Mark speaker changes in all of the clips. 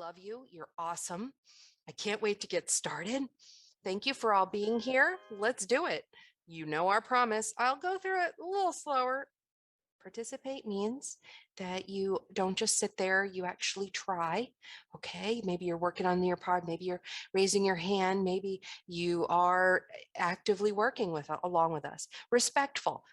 Speaker 1: love you. You're awesome. I can't wait to get started. Thank you for all being here. Let's do it. You know our promise. I'll go through it a little slower. Participate means that you don't just sit there, you actually try. Okay, maybe you're working on Nearpod, maybe you're raising your hand, maybe you are actively working with along with us. Respectful.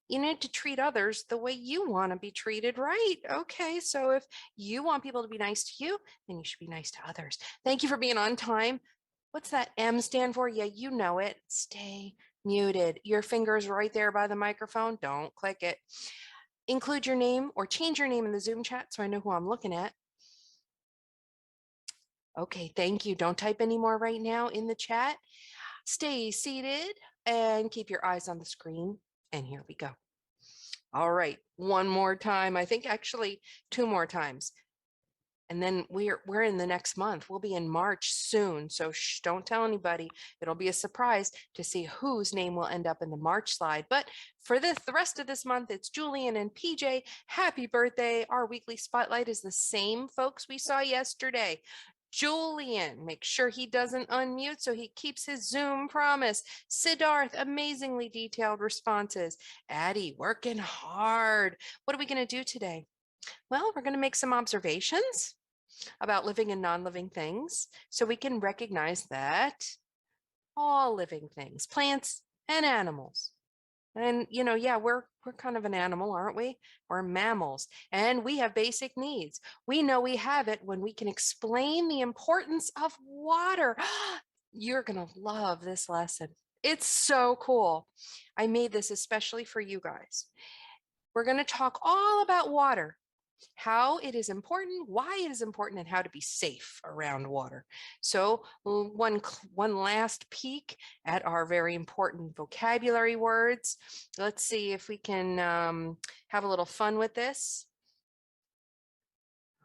Speaker 1: You need to treat others the way you want to be treated, right? Okay, so if you want people to be nice to you, then you should be nice to others. Thank you for being on time. What's that M stand for? Yeah, you know it. Stay muted. Your finger's right there by the microphone. Don't click it. Include your name or change your name in the Zoom chat so I know who I'm looking at. Okay, thank you. Don't type anymore right now in the chat. Stay seated and keep your eyes on the screen. And here we go. All right, one more time. I think actually two more times. And then we're in the next month. We'll be in March soon. So don't tell anybody. It'll be a surprise to see whose name will end up in the March slide. But for the rest of this month, it's Julian and PJ. Happy birthday. Our weekly spotlight is the same folks we saw yesterday. Julian, make sure he doesn't unmute so he keeps his Zoom promise. Siddharth, amazingly detailed responses. Addie, working hard. What are we going to do today? Well, we're going to make some observations about living and non-living things so we can recognize that all living things, plants and animals. And, yeah, we're kind of an animal, aren't we? We're mammals and we have basic needs. We know we have it when we can explain the importance of water. You're going to love this lesson. It's so cool. I made this especially for you guys. We're going to talk all about water, how it is important, why it is important, and how to be safe around water. So one last peek at our very important vocabulary words. Let's see if we can have a little fun with this.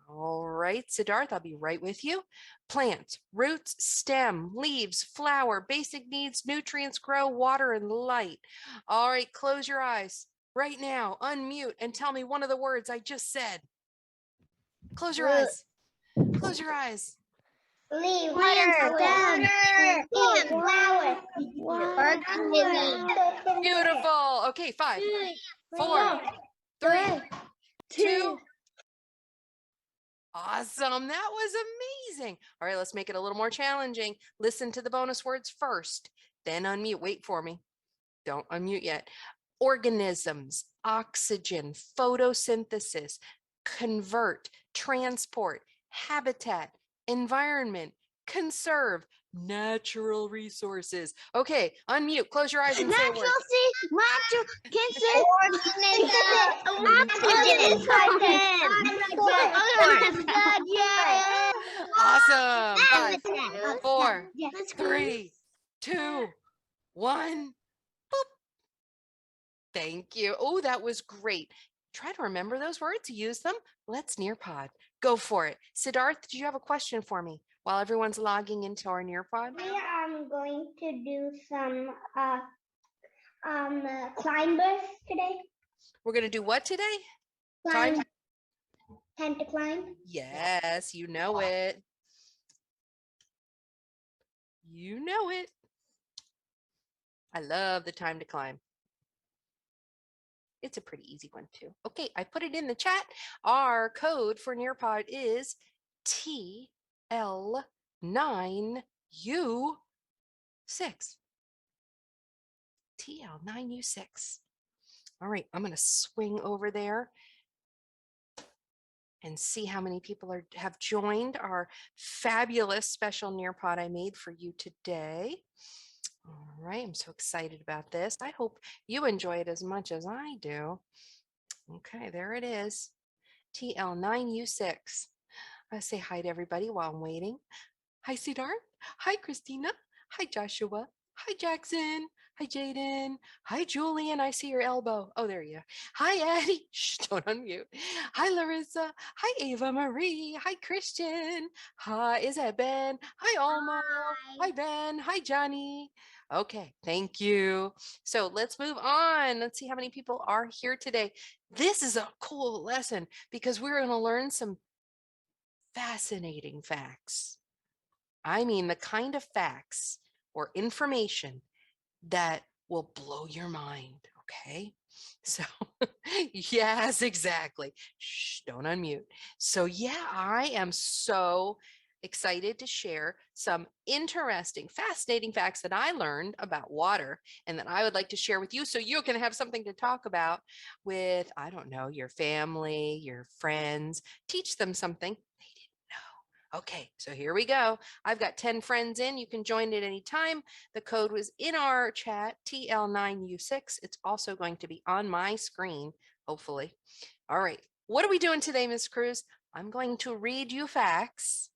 Speaker 1: All right, Siddharth, I'll be right with you. Plant, roots, stem, leaves, flower, basic needs, nutrients, grow, water, and light. All right, close your eyes right now, unmute, and tell me one of the words I just said. Close your eyes. Close your eyes.
Speaker 2: Leaf, water, flower,
Speaker 1: Beautiful. Okay, 5, 4, 3, 2. Awesome. That was amazing. All right, let's make it a little more challenging. Listen to the bonus words first, then unmute. Wait for me. Don't unmute yet. Organisms, oxygen, photosynthesis, convert, transport, habitat, environment, conserve, natural resources. Okay, unmute, close your eyes and say a word. Awesome. 5, 4, 3, 2, 1. Boop. Thank you. Oh, that was great. Try to remember those words, use them. Let's Nearpod. Go for it. Siddharth, do you have a question for me while everyone's logging into our Nearpod?
Speaker 2: I'm going to do some climbers today.
Speaker 1: We're going to do what today?
Speaker 2: Time to climb.
Speaker 1: Yes, you know it. You know it. I love the time to climb. It's a pretty easy one too. Okay, I put it in the chat. Our code for Nearpod is TL9U6. TL9U6. All right, I'm going to swing over there and see how many people have joined our fabulous special Nearpod I made for you today. All right, I'm so excited about this. I hope you enjoy it as much as I do. Okay, there it is. TL9U6. I say hi to everybody while I'm waiting. Hi, Siddharth. Hi, Christina. Hi, Joshua. Hi, Jackson. Hi, Jaden. Hi, Julian. I see your elbow. Oh, there you are. Hi, Addie. Shh, don't unmute. Hi, Larissa. Hi, Ava Marie. Hi, Christian. Hi, is that Ben? Hi, Alma. Hi, Ben. Hi, Johnny. Okay, thank you. So let's move on. Let's see how many people are here today. This is a cool lesson because we're going to learn some fascinating facts. I mean, the kind of facts or information that will blow your mind. Okay. So, yes, exactly. Shh, don't unmute. So, yeah, I am so excited to share some interesting, fascinating facts that I learned about water and that I would like to share with you so you can have something to talk about with, I don't know, your family, your friends, teach them something they didn't know. Okay, so here we go. I've got 10 friends in. You can join at any time. The code was in our chat, TL9U6. It's also going to be on my screen, hopefully. All right. What are we doing today, Miss Cruz? I'm going to read you facts,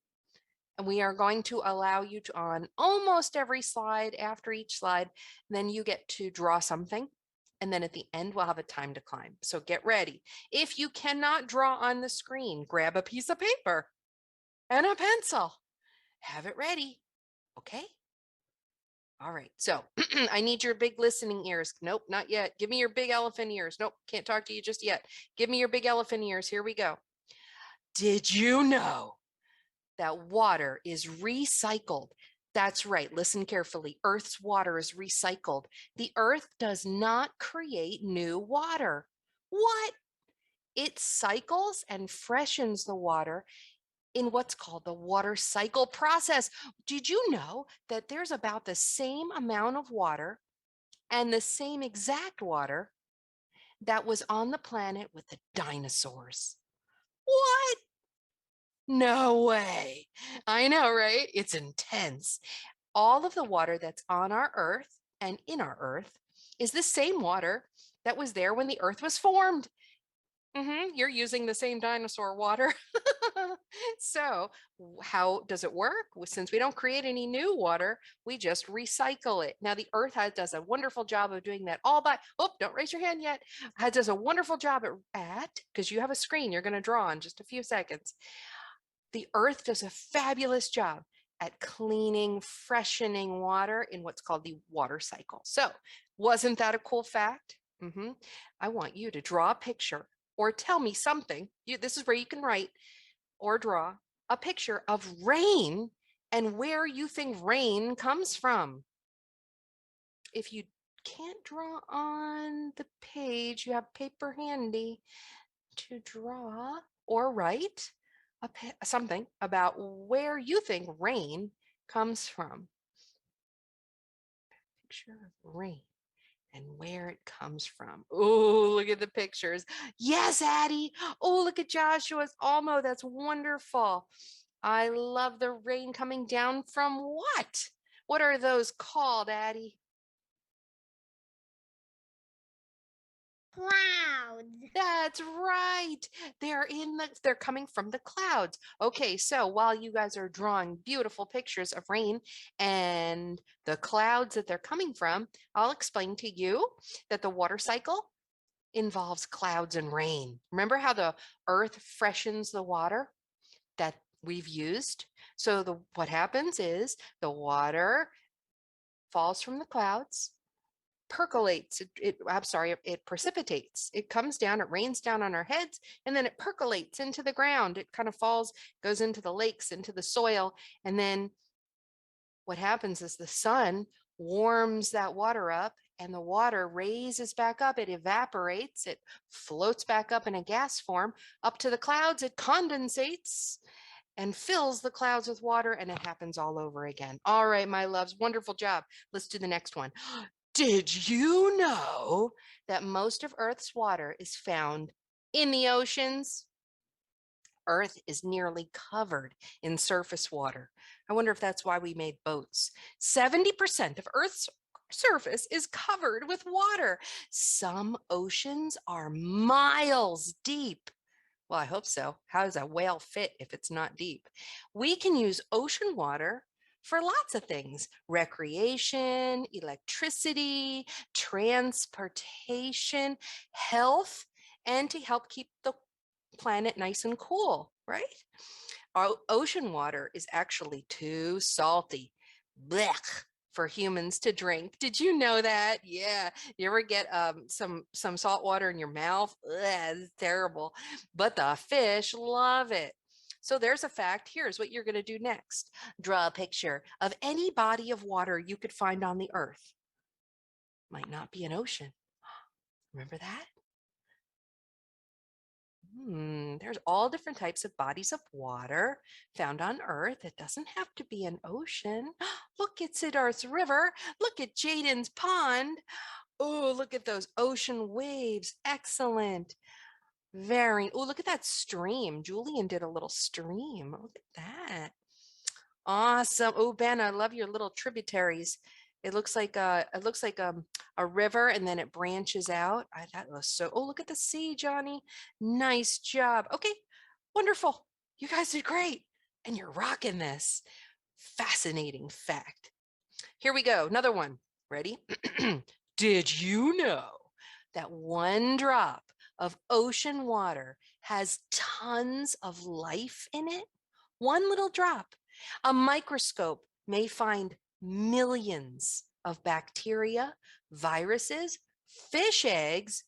Speaker 1: and we are going to allow you to on almost every slide, after each slide, then you get to draw something. And then at the end, we'll have a time to climb. So get ready. If you cannot draw on the screen, grab a piece of paper and a pencil. Have it ready. Okay. All right. So I need your big listening ears. Nope, not yet. Give me your big elephant ears. Nope, can't talk to you just yet. Give me your big elephant ears. Here we go. Did you know that water is recycled? That's right. Listen carefully. Earth's water is recycled. The earth does not create new water. What? It cycles and freshens the water in what's called the water cycle process. Did you know that there's about the same amount of water and the same exact water that was on the planet with the dinosaurs? What? No way. I know, right? It's intense. All of the water that's on our Earth and in our Earth is the same water that was there when the Earth was formed. You're using the same dinosaur water. So, how does it work? Well, since we don't create any new water, we just recycle it. Now, the Earth does a wonderful job of doing that all by, oh, don't raise your hand yet. Does a wonderful job because you have a screen you're going to draw in just a few seconds. The Earth does a fabulous job at cleaning, freshening water in what's called the water cycle. So, wasn't that a cool fact? I want you to draw a picture or tell me something. This is where you can write or draw a picture of rain and where you think rain comes from. If you can't draw on the page, you have paper handy to draw or write something about where you think rain comes from. Picture of rain and where it comes from. Oh, look at the pictures. Yes, Addie. Oh, look at Joshua's Almo. That's wonderful. I love the rain coming down from what? What are those called, Addie?
Speaker 2: Clouds.
Speaker 1: That's right. They're coming from the clouds. Okay, so while you guys are drawing beautiful pictures of rain and the clouds that they're coming from, I'll explain to you that the water cycle involves clouds and rain. Remember how the earth freshens the water that we've used? So what happens is the water falls from the clouds, percolates. It precipitates. It comes down, it rains down on our heads, and then it percolates into the ground. It kind of falls, goes into the lakes, into the soil. And then what happens is the sun warms that water up and the water raises back up. It evaporates, it floats back up in a gas form up to the clouds. It condensates and fills the clouds with water, and it happens all over again. All right, my loves, wonderful job. Let's do the next one. Did you know that most of Earth's water is found in the oceans? Earth is nearly covered in surface water. I wonder if that's why we made boats. 70% of Earth's surface is covered with water. Some oceans are miles deep. Well, I hope so. How does a whale fit if it's not deep? We can use ocean water for lots of things: recreation, electricity, transportation, health, and to help keep the planet nice and cool, right? Our ocean water is actually too salty. Blech, for humans to drink. Did you know that? Yeah. You ever get some salt water in your mouth? Ugh, it's terrible. But the fish love it. So there's a fact. Here's what you're going to do next. Draw a picture of any body of water you could find on the earth. Might not be an ocean. Remember that? There's all different types of bodies of water found on Earth. It doesn't have to be an ocean. Look, it's Siddharth's River. Look at Jaden's pond. Oh, look at those ocean waves. Excellent. Oh, look at that stream. Julian did a little stream. Look at that. Awesome. Oh, Ben, I love your little tributaries. It looks like a river and then it branches out. That was so. Oh, look at the sea, Johnny. Nice job. Okay, wonderful. You guys did great. And you're rocking this. Fascinating fact. Here we go. Another one. Ready? Did you know that one drop of ocean water has tons of life in it? One little drop. A microscope may find millions of bacteria, viruses, fish eggs,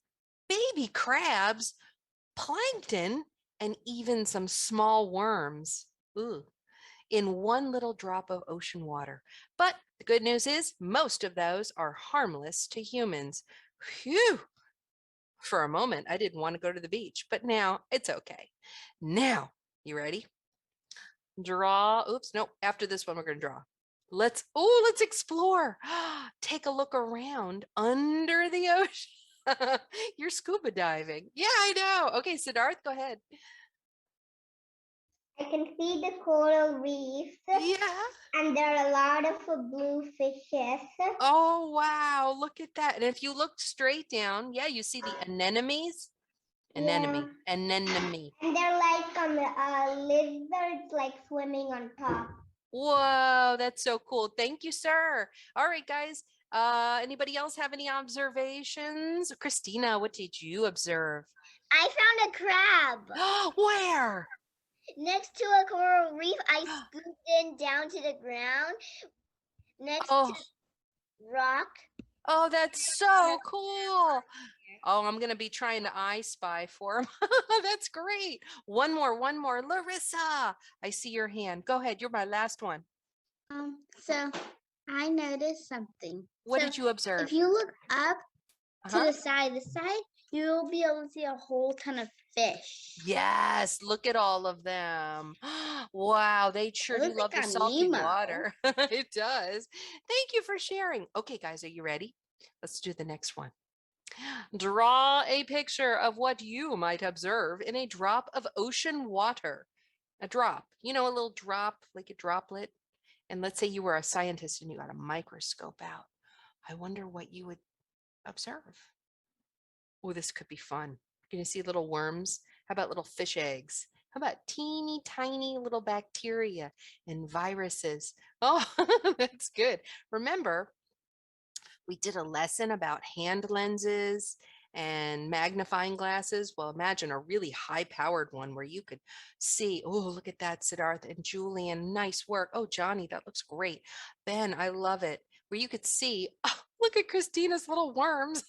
Speaker 1: baby crabs, plankton, and even some small worms. Ooh, in one little drop of ocean water. But the good news is most of those are harmless to humans. Phew! For a moment, I didn't want to go to the beach, but now it's okay. Now, you ready? Draw. Oops, nope. After this one, we're going to draw. Let's explore. Take a look around under the ocean. You're scuba diving. Yeah, I know. Okay, Siddharth, go ahead.
Speaker 2: I can see the coral reefs.
Speaker 1: Yeah.
Speaker 2: And there are a lot of blue fishes.
Speaker 1: Oh, wow. Look at that. And if you look straight down, yeah, you see the anemones. Anemone.
Speaker 2: Yeah.
Speaker 1: Anemone.
Speaker 2: And they're like lizards like swimming on top.
Speaker 1: Whoa, that's so cool. Thank you, sir. All right, guys. Anybody else have any observations? Christina, what did you observe?
Speaker 3: I found a crab.
Speaker 1: Where?
Speaker 3: Next to a coral reef. I scooped in down to the ground next
Speaker 1: Oh,
Speaker 3: to rock.
Speaker 1: oh, that's so cool. Oh, I'm going to be trying to I spy for him. That's great. One more. Larissa, I see your hand. Go ahead. You're my last one.
Speaker 3: So I noticed something.
Speaker 1: What did you observe?
Speaker 3: If you look up to the side, you'll be able to see a whole ton of fish.
Speaker 1: Yes, look at all of them. Wow, they sure do love the salty water. It does. Thank you for sharing. Okay, guys, are you ready? Let's do the next one. Draw a picture of what you might observe in a drop of ocean water. A drop, a little drop, like a droplet. And let's say you were a scientist and you got a microscope out. I wonder what you would observe. Oh, this could be fun. You're going to see little worms. How about little fish eggs? How about teeny tiny little bacteria and viruses? Oh, that's good. Remember, we did a lesson about hand lenses and magnifying glasses. Well, imagine a really high powered one where you could see, oh, look at that, Siddharth and Julian. Nice work. Oh, Johnny, that looks great. Ben, I love it. Where you could see, oh, look at Christina's little worms.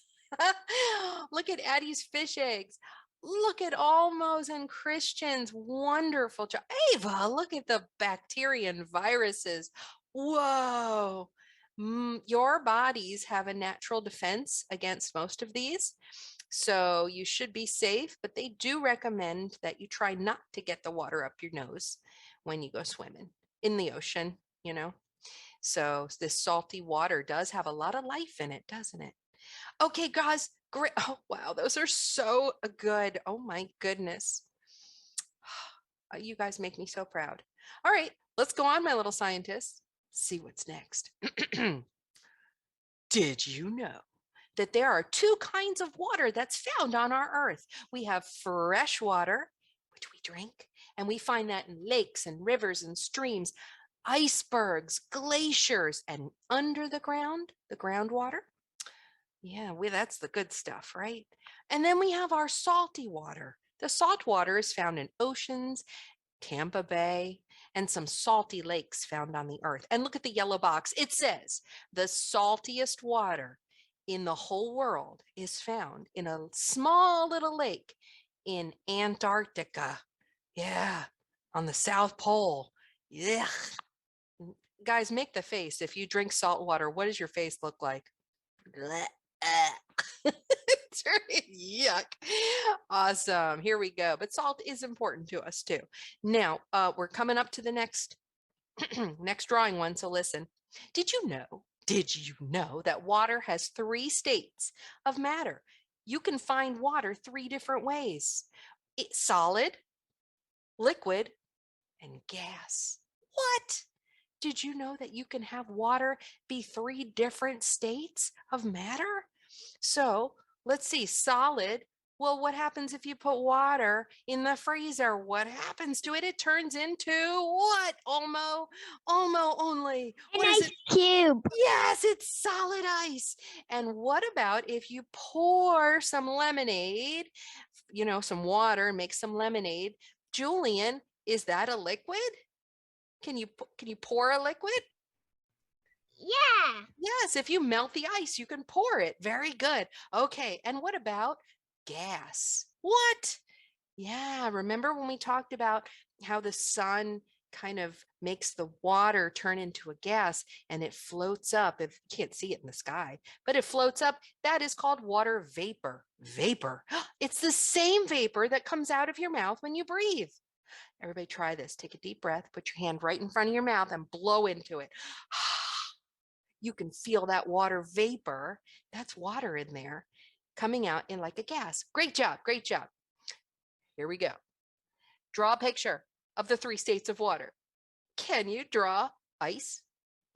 Speaker 1: Look at Addie's fish eggs. Look at Almo's and Christian's wonderful job. Ava, look at the bacteria and viruses. Whoa. Your bodies have a natural defense against most of these. So you should be safe, but they do recommend that you try not to get the water up your nose when you go swimming in the ocean. So this salty water does have a lot of life in it, doesn't it? Okay, guys, great. Oh, wow, those are so good. Oh my goodness. You guys make me so proud. All right, let's go on, my little scientists. See what's next. Did you know that there are two kinds of water that's found on our earth? We have fresh water, which we drink, and we find that in lakes and rivers and streams, icebergs, glaciers, and under the groundwater. Yeah, that's the good stuff, right? And then we have our salty water. The salt water is found in oceans, Tampa Bay, and some salty lakes found on the earth. And look at the yellow box. It says the saltiest water in the whole world is found in a small little lake in Antarctica. Yeah, on the South Pole. Yeah. Guys, make the face. If you drink salt water, what does your face look like? Yuck. Awesome. Here we go. But salt is important to us too. Now, we're coming up to the next next drawing one, so listen. Did you know that water has 3 states of matter? You can find water 3 different ways. It's solid, liquid, and gas. What? Did you know that you can have water be 3 different states of matter? So let's see, solid. Well, what happens if you put water in the freezer? What happens to it? It turns into what? Olmo? Olmo only.
Speaker 3: An
Speaker 1: What is
Speaker 3: ice
Speaker 1: it?
Speaker 3: cube.
Speaker 1: Yes, it's solid ice. And what about if you pour some lemonade, some water and make some lemonade? Julian, is that a liquid? Can you pour a liquid?
Speaker 3: Yeah.
Speaker 1: Yes, if you melt the ice, you can pour it. Very good. Okay, and what about gas? What? Yeah, remember when we talked about how the sun kind of makes the water turn into a gas and it floats up. If you can't see it in the sky, but it floats up, that is called water vapor. Vapor. It's the same vapor that comes out of your mouth when you breathe. Everybody try this. Take a deep breath, put your hand right in front of your mouth and blow into it. You can feel that water vapor. That's water in there coming out in like a gas. Great job. Great job. Here we go. Draw a picture of the 3 states of water. Can you draw ice,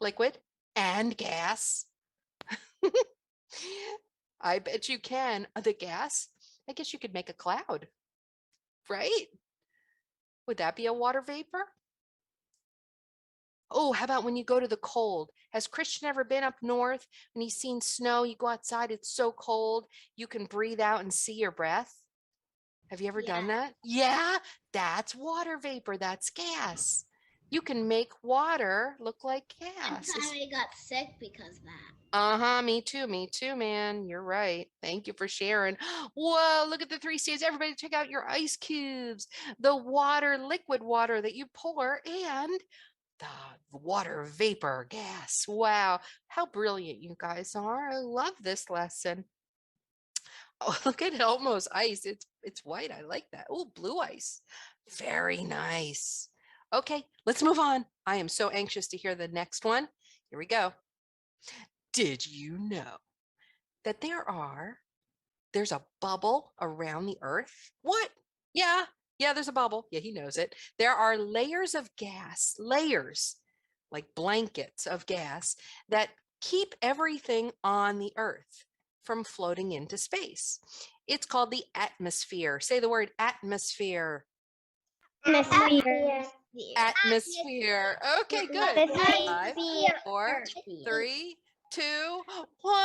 Speaker 1: liquid, and gas? I bet you can. The gas, I guess you could make a cloud, right? Would that be a water vapor? Oh, how about when you go to the cold? Has Christian ever been up north when he's seen snow? You go outside, it's so cold, you can breathe out and see your breath. Have you ever done that? Yeah, that's water vapor. That's gas. You can make water look like gas.
Speaker 3: I got sick because of that.
Speaker 1: Uh-huh, me too, man. You're right. Thank you for sharing. Whoa, look at the 3 states. Everybody check out your ice cubes. The water, liquid water that you pour, and the water vapor gas. Wow, how brilliant you guys are. I love this lesson. Oh, look at Elmo's ice. It's white. I like that. Oh, blue ice. Very nice. Okay, let's move on. I am so anxious to hear the next one. Here we go. Did you know that there's a bubble around the earth? What? Yeah, yeah, there's a bubble. Yeah, he knows it. There are layers of gas, layers like blankets of gas that keep everything on the earth from floating into space. It's called the atmosphere. Say the word atmosphere.
Speaker 2: Atmosphere.
Speaker 1: Atmosphere. Okay, good. Five,
Speaker 3: Atmosphere.
Speaker 1: 4, 3, 2, 1.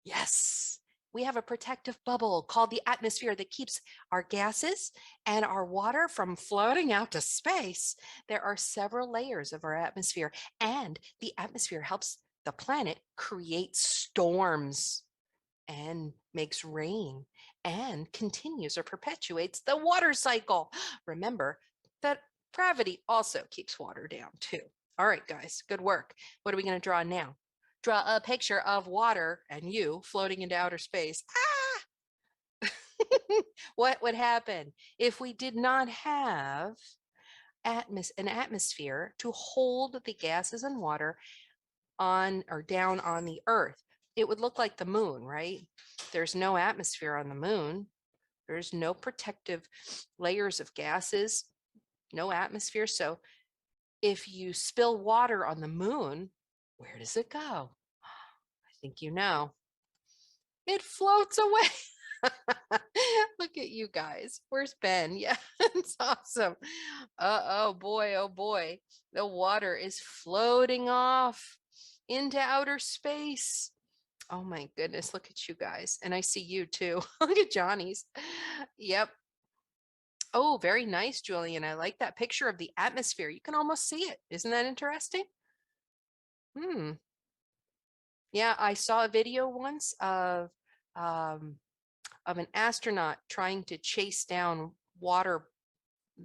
Speaker 1: Yes. We have a protective bubble called the atmosphere that keeps our gases and our water from floating out to space. There are several layers of our atmosphere, and the atmosphere helps the planet create storms and makes rain and continues or perpetuates the water cycle. Remember that gravity also keeps water down too. All right, guys, good work. What are we going to draw now? Draw a picture of water and you floating into outer space. Ah! What would happen if we did not have an atmosphere to hold the gases and water on or down on the earth? It would look like the moon, right? There's no atmosphere on the moon. There's no protective layers of gases, no atmosphere. So if you spill water on the moon, where does it go? I think you know. It floats away. Look at you guys. Where's Ben? Yeah, it's awesome. Oh boy, oh boy. The water is floating off into outer space. Oh my goodness, look at you guys. And I see you too. Look at Johnny's. Yep. Oh, very nice, Julian. I like that picture of the atmosphere. You can almost see it. Isn't that interesting? Hmm. Yeah, I saw a video once um, of an astronaut trying to chase down water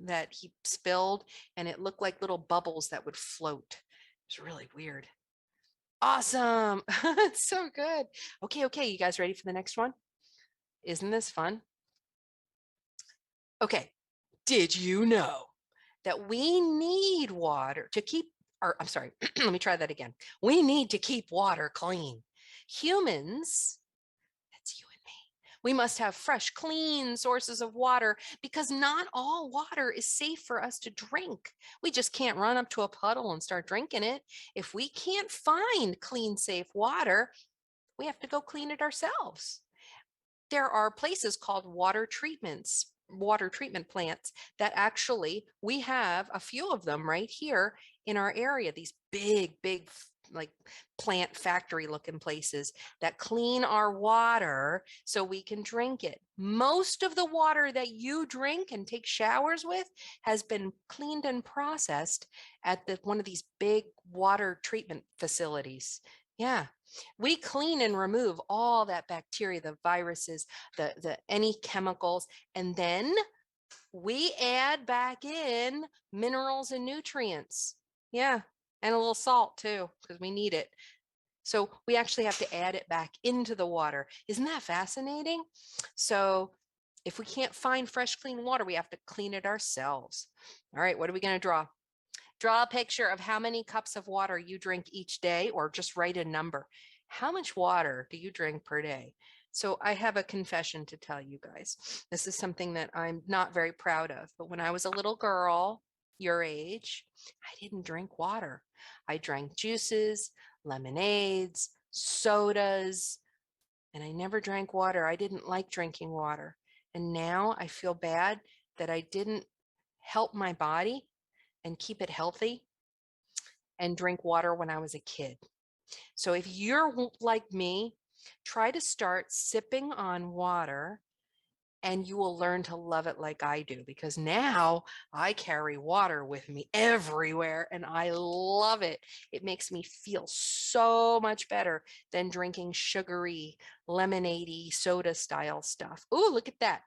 Speaker 1: that he spilled, and it looked like little bubbles that would float. It's really weird. Awesome. It's so good. Okay, you guys ready for the next one? Isn't this fun? Okay, did you know that we need water to keep, or I'm sorry, let me try that again. We need to keep water clean. Humans, that's you and me, we must have fresh, clean sources of water because not all water is safe for us to drink. We just can't run up to a puddle and start drinking it. If we can't find clean, safe water, we have to go clean it ourselves. There are places called water treatment plants that actually we have a few of them right here in our area, these big like plant factory looking places that clean our water so we can drink it. Most of the water that you drink and take showers with has been cleaned and processed at one of these big water treatment facilities. Yeah, we clean and remove all that bacteria, the viruses, the any chemicals, and then we add back in minerals and nutrients. Yeah, and a little salt too, because we need it. So we actually have to add it back into the water. Isn't that fascinating? So if we can't find fresh, clean water, we have to clean it ourselves. All right, what are we going to draw? Draw a picture of how many cups of water you drink each day, or just write a number. How much water do you drink per day? So I have a confession to tell you guys. This is something that I'm not very proud of, but when I was a little girl, your age, I didn't drink water. I drank juices, lemonades, sodas, and I never drank water. I didn't like drinking water. And now I feel bad that I didn't help my body and keep it healthy and drink water when I was a kid. So if you're like me, try to start sipping on water and you will learn to love it like I do, because now I carry water with me everywhere and I love it. It makes me feel so much better than drinking sugary, lemonade-y, soda style stuff. Ooh, look at that.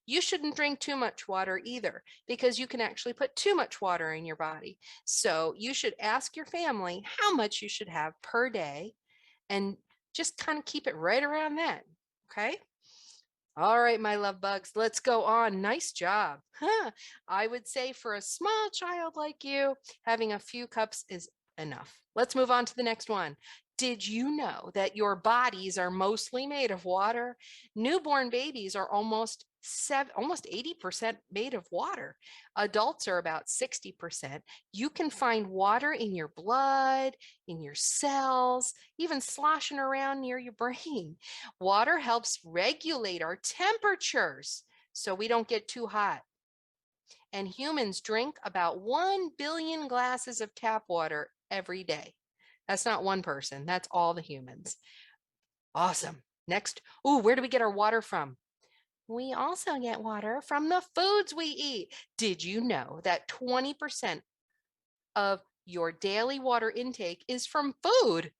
Speaker 1: You shouldn't drink too much water either, because you can actually put too much water in your body. So you should ask your family how much you should have per day and just kind of keep it right around that. Okay. All right, my love bugs, let's go on. Nice job. Huh. I would say for a small child like you, having a few cups is enough. Let's move on to the next one. Did you know that your bodies are mostly made of water? Newborn babies are almost 80% made of water. Adults are about 60%. You can find water in your blood, in your cells, even sloshing around near your brain. Water helps regulate our temperatures so we don't get too hot. And humans drink about 1 billion glasses of tap water every day. That's not one person, that's all the humans. Awesome. Next, ooh, where do we get our water from? We also get water from the foods we eat. Did you know that 20% of your daily water intake is from food?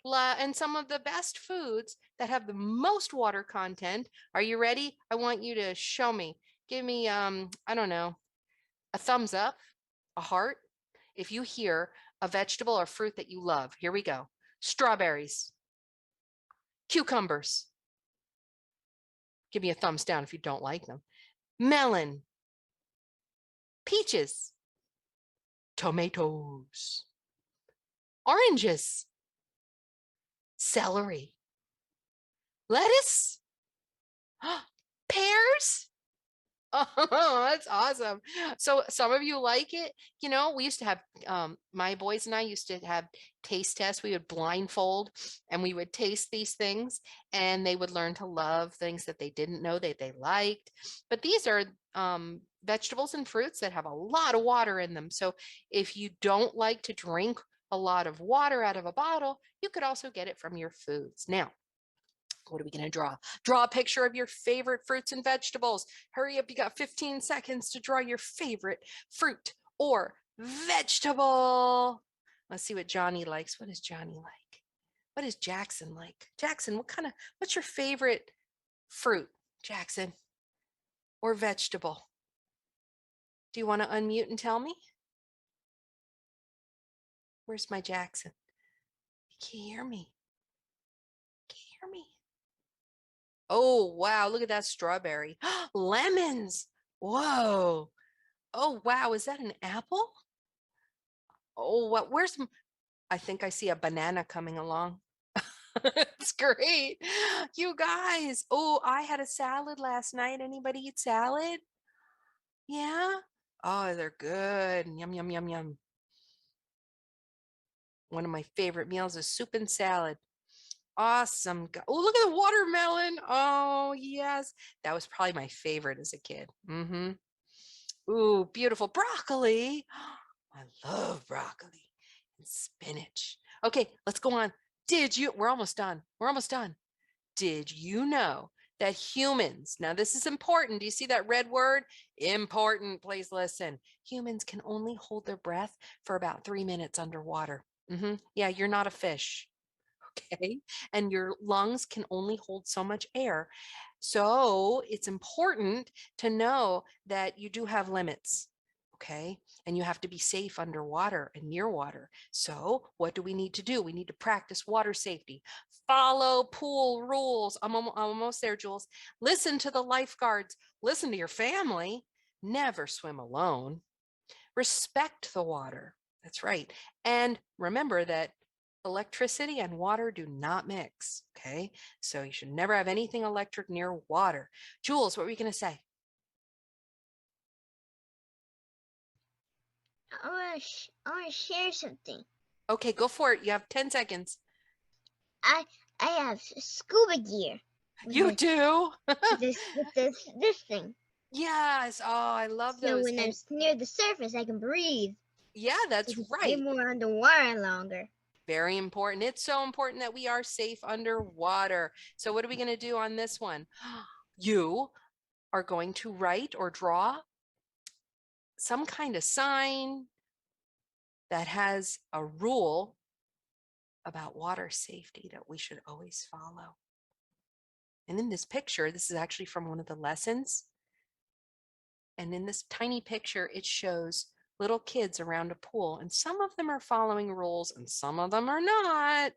Speaker 1: And some of the best foods that have the most water content. Are you ready? I want you to show me. Give me, I don't know, a thumbs up, a heart, if you hear a vegetable or fruit that you love. Here we go. Strawberries, cucumbers. Give me a thumbs down if you don't like them. Melon, peaches, tomatoes, oranges, celery, lettuce, pears. Oh, that's awesome. So some of you like it. You know, we used to have my boys and I used to have taste tests. We would blindfold and we would taste these things and they would learn to love things that they didn't know that they liked. But these are vegetables and fruits that have a lot of water in them. So if you don't like to drink a lot of water out of a bottle, you could also get it from your foods. Now, what are we going to draw? Draw a picture of your favorite fruits and vegetables. Hurry up, you got 15 seconds to draw your favorite fruit or vegetable. Let's see what Johnny likes. What does Johnny like? What does Jackson like? Jackson, what's your favorite fruit, Jackson, or vegetable? Do you want to unmute and tell me? Where's my Jackson? He can't hear me. Can't hear me. Oh, wow. Look at that strawberry. Lemons. Whoa. Oh, wow. Is that an apple? Oh, what? I think I see a banana coming along. It's great. You guys. Oh, I had a salad last night. Anybody eat salad? Yeah. Oh, they're good. Yum, yum, yum, yum. One of my favorite meals is soup and salad. Awesome. Oh, look at the watermelon. Oh, yes. That was probably my favorite as a kid. Mm-hmm. Ooh, beautiful broccoli. I love broccoli and spinach. Okay, let's go on. We're almost done. We're almost done. Did you know that humans, now this is important. Do you see that red word? Important. Please listen. Humans can only hold their breath for about 3 minutes underwater. Yeah, you're not a fish. Okay. And your lungs can only hold so much air. So it's important to know that you do have limits. Okay. And you have to be safe underwater and near water. So what do we need to do? We need to practice water safety. Follow pool rules. I'm almost there, Jules. Listen to the lifeguards. Listen to your family. Never swim alone. Respect the water. That's right. And remember that electricity and water do not mix. Okay. So you should never have anything electric near water. Jules, what were you going to say?
Speaker 3: I want to share something.
Speaker 1: Okay, go for it. You have 10 seconds.
Speaker 3: I have scuba gear.
Speaker 1: You do?
Speaker 3: With this thing.
Speaker 1: Yes. Oh, I love
Speaker 3: So
Speaker 1: those.
Speaker 3: when I'm near the surface, I can breathe.
Speaker 1: Yeah, that's
Speaker 3: I can stay
Speaker 1: right.
Speaker 3: more underwater longer.
Speaker 1: Very important. It's so important that we are safe underwater. So what are we going to do on this one? You are going to write or draw some kind of sign that has a rule about water safety that we should always follow. And in this picture, this is actually from one of the lessons. And in this tiny picture, it shows little kids around a pool, and some of them are following rules and some of them are not.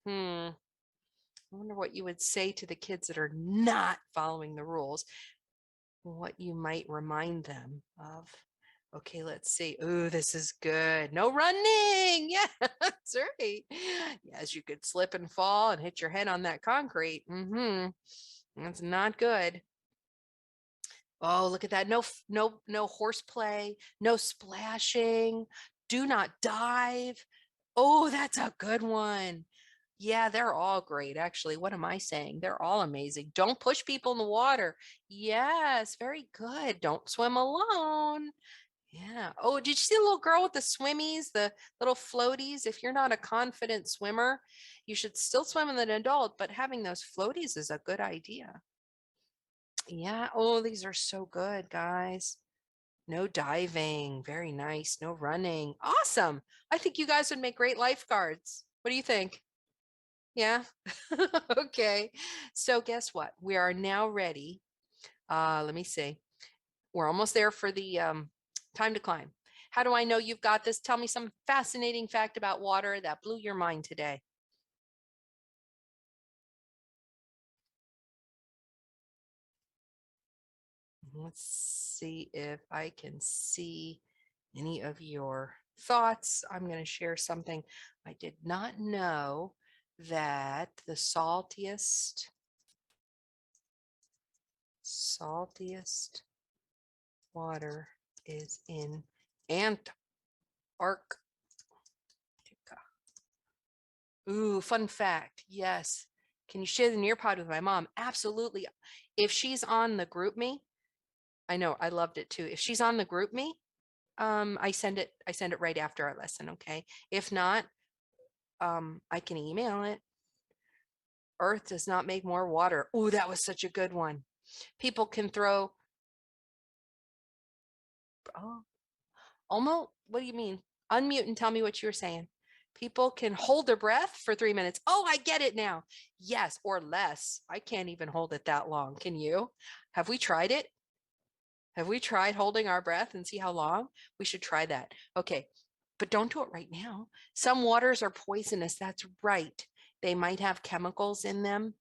Speaker 1: I wonder what you would say to the kids that are not following the rules, what you might remind them of. Okay, let's see. Ooh, this is good. No running. Yeah, that's right. Yes, you could slip and fall and hit your head on that concrete. That's not good. Oh, look at that. No horseplay, no splashing. Do not dive. Oh, that's a good one. Yeah, they're all great. Actually, what am I saying? They're all amazing. Don't push people in the water. Yes, very good. Don't swim alone. Yeah. Oh, did you see the little girl with the swimmies, the little floaties? If you're not a confident swimmer, you should still swim as an adult, but having those floaties is a good idea. Yeah. Oh, these are so good, guys. No diving. Very nice. No running. Awesome. I think you guys would make great lifeguards. What do you think? Yeah. Okay. So guess what? We are now ready. Let me see. We're almost there for the time to climb. How do I know you've got this? Tell me some fascinating fact about water that blew your mind today. Let's see if I can see any of your thoughts. I'm going to share something. I did not know that the saltiest water is in Antarctica. Ooh, fun fact. Yes. Can you share the Nearpod with my mom? Absolutely. If she's on the group me, I know I loved it too. If she's on the group me, I send it right after our lesson, okay? If not, I can email it. Earth does not make more water. Ooh, that was such a good one. People can throw oh, almost, what do you mean? Unmute and tell me what you were saying. People can hold their breath for 3 minutes. Oh, I get it now. Yes, or less. I can't even hold it that long. Can you? Have we tried it? Have we tried holding our breath and see how long? We should try that. Okay, but don't do it right now. Some waters are poisonous. That's right. They might have chemicals in them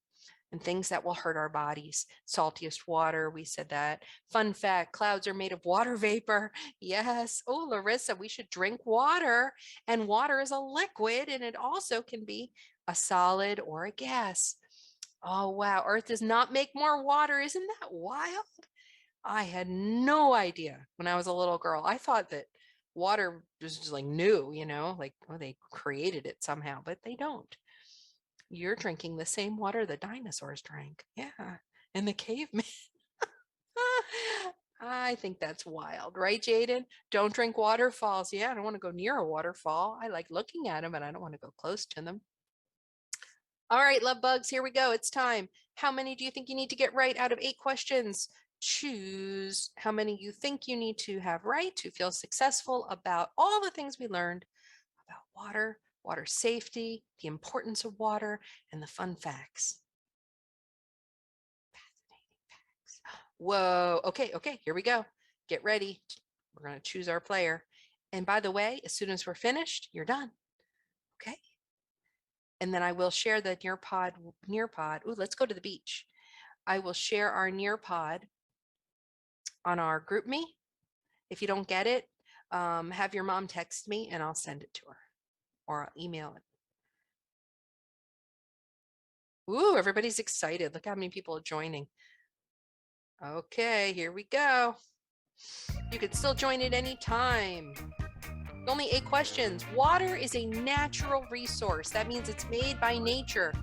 Speaker 1: and things that will hurt our bodies. Saltiest water, we said that. Fun fact, clouds are made of water vapor. Yes. Oh, Larissa, we should drink water. And water is a liquid, and it also can be a solid or a gas. Oh, wow. Earth does not make more water. Isn't that wild? I had no idea when I was a little girl. I thought that water was just like new, like, oh, they created it somehow, but they don't. You're drinking the same water the dinosaurs drank. Yeah. And the cavemen. I think that's wild, right, Jaden? Don't drink waterfalls. Yeah, I don't want to go near a waterfall. I like looking at them, and I don't want to go close to them. All right, love bugs, here we go. It's time. How many do you think you need to get right out of 8 questions? Choose how many you think you need to have right to feel successful about all the things we learned about water, water safety, the importance of water, and the fun facts. Fascinating facts. Whoa. Okay, here we go. Get ready. We're going to choose our player. And by the way, as soon as we're finished, you're done. Okay. And then I will share the Nearpod. Ooh, let's go to the beach. I will share our Nearpod on our group me. If you don't get it, have your mom text me and I'll send it to her, or I'll email it. Ooh, everybody's excited. Look how many people are joining. Okay, here we go. You can still join at any time. Only 8 questions. Water is a natural resource. That means it's made by nature.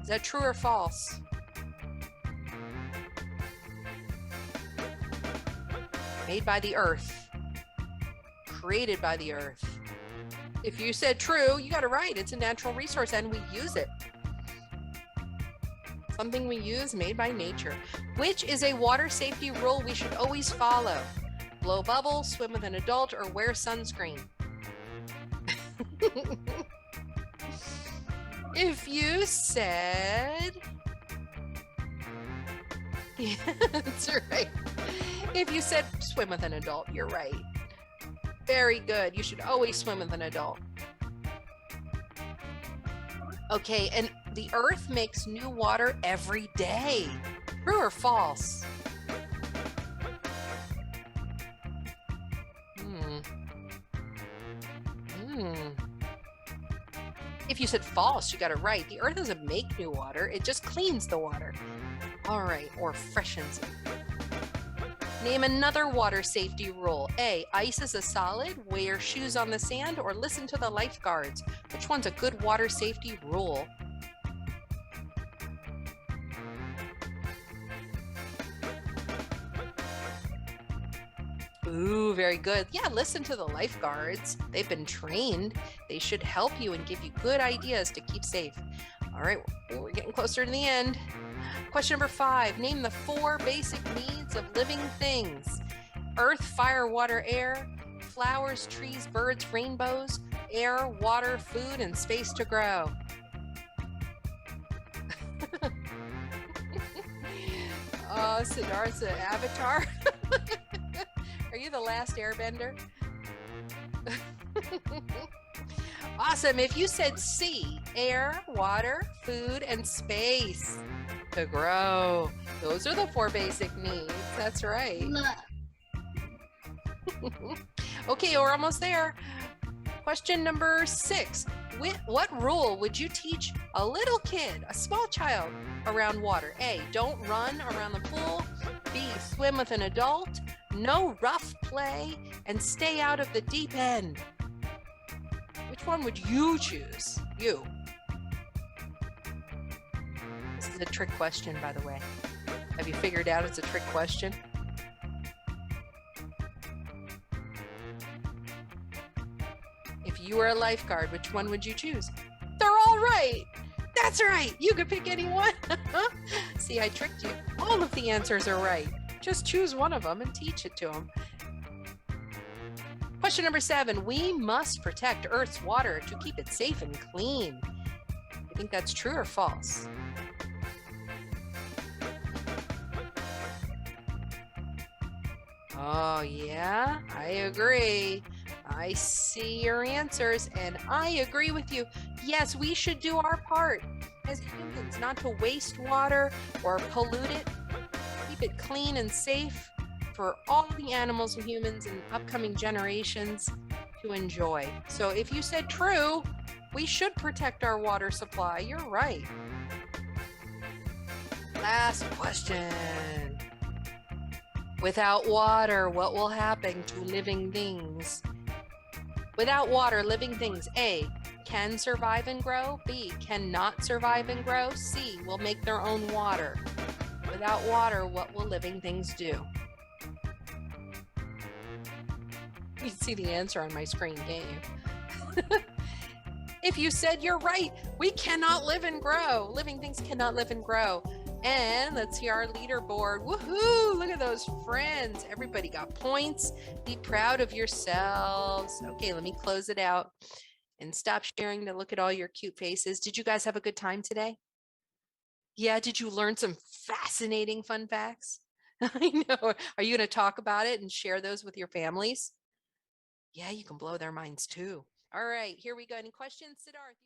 Speaker 1: Is that true or false? Made by the earth. Created by the earth. If you said true, you got it right. It's a natural resource and we use it. Something we use made by nature. Which is a water safety rule we should always follow? Blow bubbles, swim with an adult, or wear sunscreen? If you said, yeah, that's right. If you said swim with an adult, you're right. Very good. You should always swim with an adult. Okay, and the earth makes new water every day. True or false? If you said false, you got it right. The earth doesn't make new water. It just cleans the water. All right, or freshens it. Name another water safety rule. A, ice is a solid, wear shoes on the sand, or listen to the lifeguards. Which one's a good water safety rule? Ooh, very good. Yeah, listen to the lifeguards. They've been trained. They should help you and give you good ideas to keep safe. All right, we're getting closer to the end. Question number 5. Name the 4 basic needs of living things. Earth, fire, water, air, flowers, trees, birds, rainbows, air, water, food, and space to grow. Siddhartha Avatar. Are you the last airbender? Awesome. If you said C, air, water, food, and space to grow. Those are the 4 basic needs. That's right. Okay, we're almost there. Question number 6. What rule would you teach a little kid, a small child, around water? A, don't run around the pool. B, swim with an adult. No rough play, and stay out of the deep end. Which one would you choose? You. This is a trick question, by the way. Have you figured out it's a trick question? If you were a lifeguard, which one would you choose? They're all right. That's right. You could pick any one. See, I tricked you. All of the answers are right. Just choose one of them and teach it to them. Question number 7. We must protect Earth's water to keep it safe and clean. You think that's true or false? Oh, yeah, I agree. I see your answers and I agree with you. Yes, we should do our part as humans not to waste water or pollute it. Keep it clean and safe for all the animals and humans and upcoming generations to enjoy. So if you said true, we should protect our water supply. You're right. Last question. Without water, what will happen to living things? Without water, living things A, can survive and grow. B, cannot survive and grow. C, will make their own water. Without water, what will living things do? You can see the answer on my screen, can't you? If you said you're right, we cannot live and grow. Living things cannot live and grow. And let's see our leaderboard. Woohoo! Look at those friends. Everybody got points. Be proud of yourselves. Okay, let me close it out and stop sharing to look at all your cute faces. Did you guys have a good time today? Yeah, did you learn some fascinating fun facts? I know. Are you going to talk about it and share those with your families? Yeah, you can blow their minds too. All right, here we go. Any questions, Siddharth?